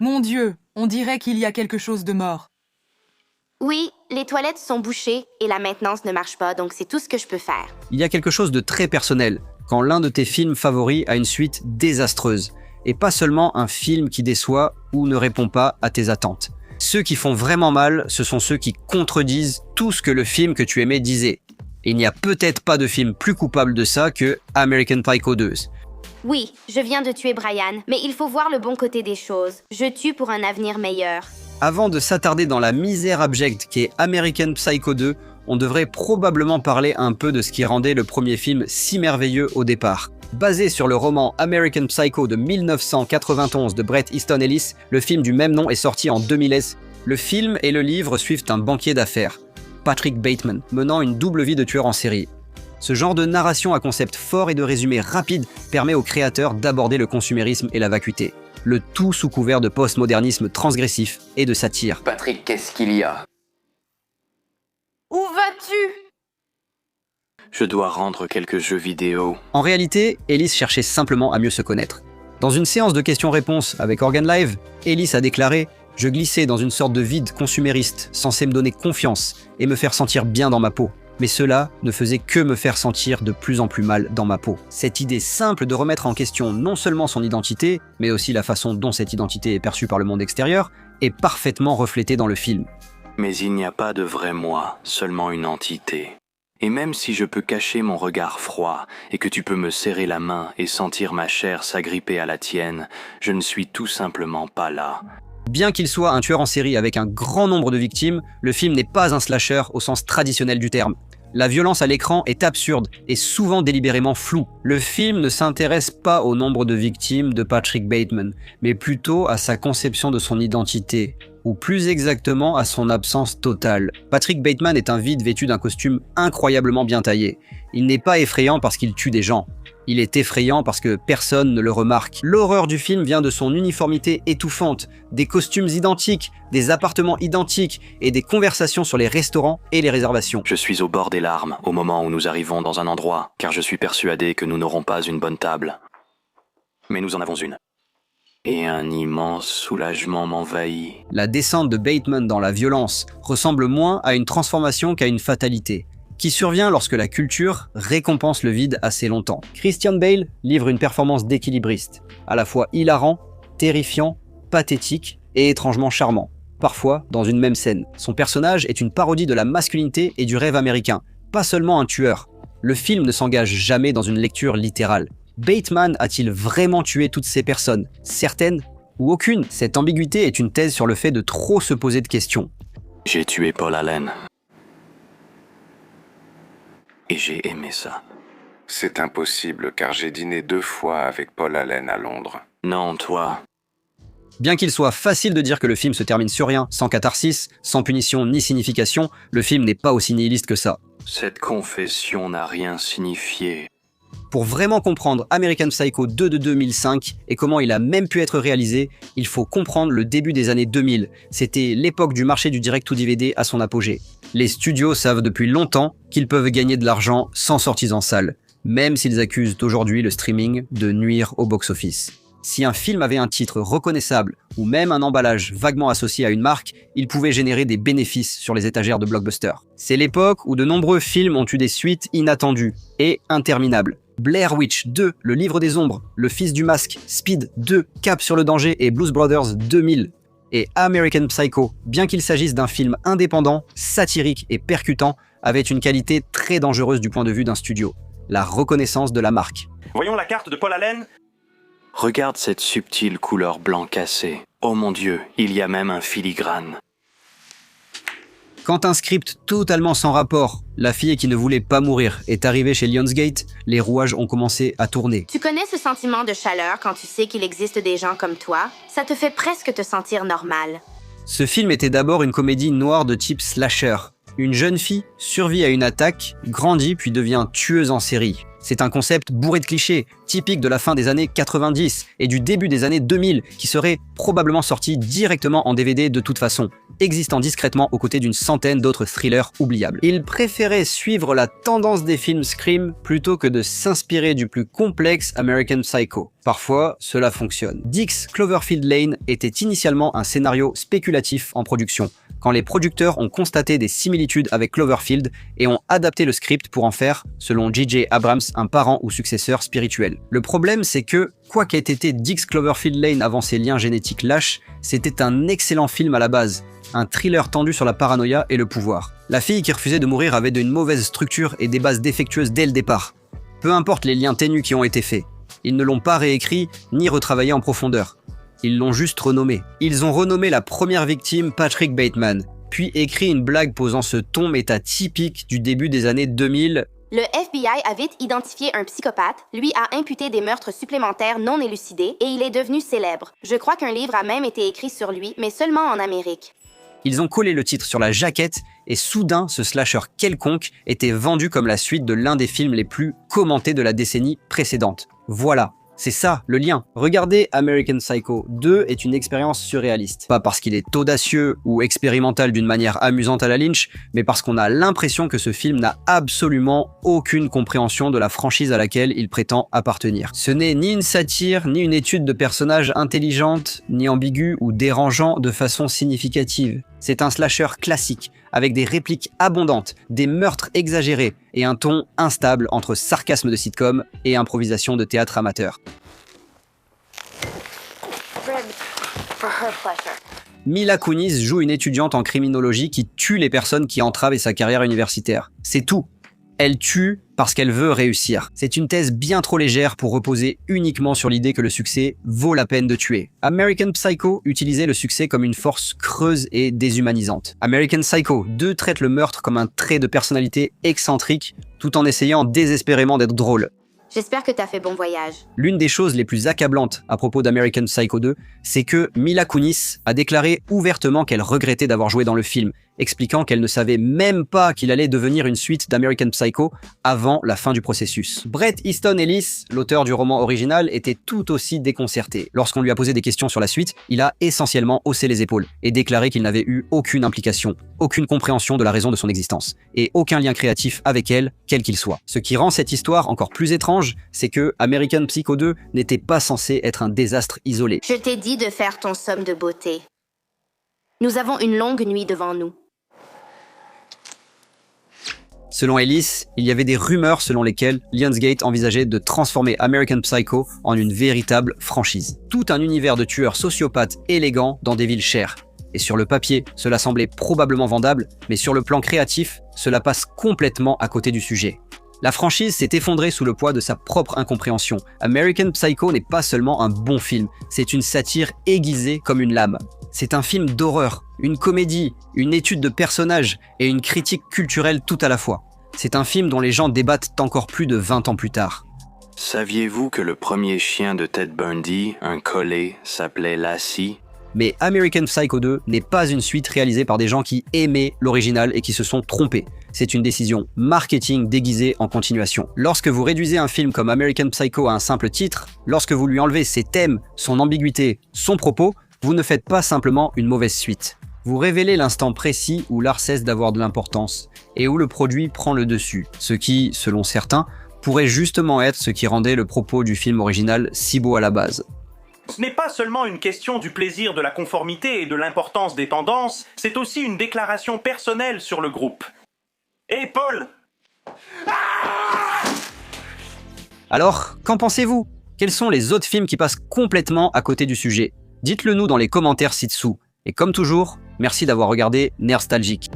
Mon Dieu, on dirait qu'il y a quelque chose de mort. Oui, les toilettes sont bouchées et la maintenance ne marche pas, donc c'est tout ce que je peux faire. Il y a quelque chose de très personnel quand l'un de tes films favoris a une suite désastreuse, et pas seulement un film qui déçoit ou ne répond pas à tes attentes. Ceux qui font vraiment mal, ce sont ceux qui contredisent tout ce que le film que tu aimais disait. Et il n'y a peut-être pas de film plus coupable de ça que American Psycho 2. Oui, je viens de tuer Brian, mais il faut voir le bon côté des choses. Je tue pour un avenir meilleur. Avant de s'attarder dans la misère abjecte qu'est American Psycho 2, on devrait probablement parler un peu de ce qui rendait le premier film si merveilleux au départ. Basé sur le roman American Psycho de 1991 de Bret Easton Ellis, le film du même nom est sorti en 2000. Le film et le livre suivent un banquier d'affaires, Patrick Bateman, menant une double vie de tueur en série. Ce genre de narration à concept fort et de résumé rapide permet aux créateurs d'aborder le consumérisme et la vacuité. Le tout sous couvert de postmodernisme transgressif et de satire. Patrick, qu'est-ce qu'il y a? Où vas-tu? Je dois rendre quelques jeux vidéo. En réalité, Ellis cherchait simplement à mieux se connaître. Dans une séance de questions-réponses avec Organ Live, Ellis a déclaré « Je glissais dans une sorte de vide consumériste censé me donner confiance et me faire sentir bien dans ma peau. Mais cela ne faisait que me faire sentir de plus en plus mal dans ma peau. » Cette idée simple de remettre en question non seulement son identité, mais aussi la façon dont cette identité est perçue par le monde extérieur, est parfaitement reflétée dans le film. Mais il n'y a pas de vrai moi, seulement une entité. Et même si je peux cacher mon regard froid, et que tu peux me serrer la main et sentir ma chair s'agripper à la tienne, je ne suis tout simplement pas là. Bien qu'il soit un tueur en série avec un grand nombre de victimes, le film n'est pas un slasher au sens traditionnel du terme. La violence à l'écran est absurde et souvent délibérément floue. Le film ne s'intéresse pas au nombre de victimes de Patrick Bateman, mais plutôt à sa conception de son identité, ou plus exactement à son absence totale. Patrick Bateman est un vide vêtu d'un costume incroyablement bien taillé. Il n'est pas effrayant parce qu'il tue des gens. Il est effrayant parce que personne ne le remarque. L'horreur du film vient de son uniformité étouffante, des costumes identiques, des appartements identiques et des conversations sur les restaurants et les réservations. Je suis au bord des larmes au moment où nous arrivons dans un endroit, car je suis persuadé que nous n'aurons pas une bonne table. Mais nous en avons une. Et un immense soulagement m'envahit. La descente de Bateman dans la violence ressemble moins à une transformation qu'à une fatalité, qui survient lorsque la culture récompense le vide assez longtemps. Christian Bale livre une performance d'équilibriste, à la fois hilarant, terrifiant, pathétique et étrangement charmant, parfois dans une même scène. Son personnage est une parodie de la masculinité et du rêve américain, pas seulement un tueur. Le film ne s'engage jamais dans une lecture littérale. Bateman a-t-il vraiment tué toutes ces personnes? Certaines ou aucune? Cette ambiguïté est une thèse sur le fait de trop se poser de questions. J'ai tué Paul Allen. Et j'ai aimé ça. C'est impossible car j'ai dîné 2 fois avec Paul Allen à Londres. Non, toi. Bien qu'il soit facile de dire que le film se termine sur rien, sans catharsis, sans punition ni signification, le film n'est pas aussi nihiliste que ça. Cette confession n'a rien signifié. Pour vraiment comprendre American Psycho 2 de 2005 et comment il a même pu être réalisé, il faut comprendre le début des années 2000. C'était l'époque du marché du direct-to-DVD à son apogée. Les studios savent depuis longtemps qu'ils peuvent gagner de l'argent sans sorties en salle, même s'ils accusent aujourd'hui le streaming de nuire au box-office. Si un film avait un titre reconnaissable ou même un emballage vaguement associé à une marque, il pouvait générer des bénéfices sur les étagères de blockbusters. C'est l'époque où de nombreux films ont eu des suites inattendues et interminables. Blair Witch 2, Le Livre des Ombres, Le Fils du Masque, Speed 2, Cap sur le danger et Blues Brothers 2000. Et American Psycho, bien qu'il s'agisse d'un film indépendant, satirique et percutant, avait une qualité très dangereuse du point de vue d'un studio. La reconnaissance de la marque. Voyons la carte de Paul Allen. Regarde cette subtile couleur blanc cassé. Oh mon Dieu, il y a même un filigrane. Quand un script totalement sans rapport, La fille qui ne voulait pas mourir, est arrivé chez Lionsgate, les rouages ont commencé à tourner. Tu connais ce sentiment de chaleur quand tu sais qu'il existe des gens comme toi? Ça te fait presque te sentir normal. Ce film était d'abord une comédie noire de type slasher. Une jeune fille survit à une attaque, grandit puis devient tueuse en série. C'est un concept bourré de clichés, typique de la fin des années 90 et du début des années 2000, qui serait probablement sorti directement en DVD de toute façon, existant discrètement aux côtés d'une centaine d'autres thrillers oubliables. Il préférait suivre la tendance des films Scream plutôt que de s'inspirer du plus complexe American Psycho. Parfois, cela fonctionne. Dix Cloverfield Lane était initialement un scénario spéculatif en production, quand les producteurs ont constaté des similitudes avec Cloverfield et ont adapté le script pour en faire, selon J.J. Abrams, un parent ou successeur spirituel. Le problème, c'est que, quoi qu'ait été Dix Cloverfield Lane avant ses liens génétiques lâches, c'était un excellent film à la base, un thriller tendu sur la paranoïa et le pouvoir. La fille qui refusait de mourir avait une mauvaise structure et des bases défectueuses dès le départ. Peu importe les liens ténus qui ont été faits, ils ne l'ont pas réécrit ni retravaillé en profondeur. Ils l'ont juste renommé. Ils ont renommé la première victime Patrick Bateman, puis écrit une blague posant ce ton méta typique du début des années 2000. Le FBI a vite identifié un psychopathe, lui a imputé des meurtres supplémentaires non élucidés et il est devenu célèbre. Je crois qu'un livre a même été écrit sur lui, mais seulement en Amérique. Ils ont collé le titre sur la jaquette et soudain, ce slasher quelconque était vendu comme la suite de l'un des films les plus commentés de la décennie précédente. Voilà. C'est ça, le lien. Regardez American Psycho 2 est une expérience surréaliste. Pas parce qu'il est audacieux ou expérimental d'une manière amusante à la Lynch, mais parce qu'on a l'impression que ce film n'a absolument aucune compréhension de la franchise à laquelle il prétend appartenir. Ce n'est ni une satire, ni une étude de personnages intelligente, ni ambigu ou dérangeant de façon significative. C'est un slasher classique, avec des répliques abondantes, des meurtres exagérés et un ton instable entre sarcasme de sitcom et improvisation de théâtre amateur. Mila Kunis joue une étudiante en criminologie qui tue les personnes qui entravent sa carrière universitaire. C'est tout. Elle tue parce qu'elle veut réussir. C'est une thèse bien trop légère pour reposer uniquement sur l'idée que le succès vaut la peine de tuer. American Psycho utilisait le succès comme une force creuse et déshumanisante. American Psycho 2 traite le meurtre comme un trait de personnalité excentrique, tout en essayant désespérément d'être drôle. J'espère que t'as fait bon voyage. L'une des choses les plus accablantes à propos d'American Psycho 2, c'est que Mila Kunis a déclaré ouvertement qu'elle regrettait d'avoir joué dans le film, expliquant qu'elle ne savait même pas qu'il allait devenir une suite d'American Psycho avant la fin du processus. Bret Easton Ellis, l'auteur du roman original, était tout aussi déconcerté. Lorsqu'on lui a posé des questions sur la suite, il a essentiellement haussé les épaules et déclaré qu'il n'avait eu aucune implication, aucune compréhension de la raison de son existence, et aucun lien créatif avec elle, quel qu'il soit. Ce qui rend cette histoire encore plus étrange, c'est que American Psycho 2 n'était pas censé être un désastre isolé. Je t'ai dit de faire ton somme de beauté. Nous avons une longue nuit devant nous. Selon Ellis, il y avait des rumeurs selon lesquelles Lionsgate envisageait de transformer American Psycho en une véritable franchise. Tout un univers de tueurs sociopathes élégants dans des villes chères. Et sur le papier, cela semblait probablement vendable, mais sur le plan créatif, cela passe complètement à côté du sujet. La franchise s'est effondrée sous le poids de sa propre incompréhension. American Psycho n'est pas seulement un bon film, c'est une satire aiguisée comme une lame. C'est un film d'horreur, une comédie, une étude de personnages et une critique culturelle tout à la fois. C'est un film dont les gens débattent encore plus de 20 ans plus tard. Saviez-vous que le premier chien de Ted Bundy, un collet, s'appelait Lassie? Mais American Psycho 2 n'est pas une suite réalisée par des gens qui aimaient l'original et qui se sont trompés. C'est une décision marketing déguisée en continuation. Lorsque vous réduisez un film comme American Psycho à un simple titre, lorsque vous lui enlevez ses thèmes, son ambiguïté, son propos, vous ne faites pas simplement une mauvaise suite. Vous révélez l'instant précis où l'art cesse d'avoir de l'importance et où le produit prend le dessus, ce qui, selon certains, pourrait justement être ce qui rendait le propos du film original si beau à la base. Ce n'est pas seulement une question du plaisir de la conformité et de l'importance des tendances, c'est aussi une déclaration personnelle sur le groupe. Hé Paul! Alors, qu'en pensez-vous? Quels sont les autres films qui passent complètement à côté du sujet? Dites-le nous dans les commentaires ci-dessous. Et comme toujours, merci d'avoir regardé Nerstalgique.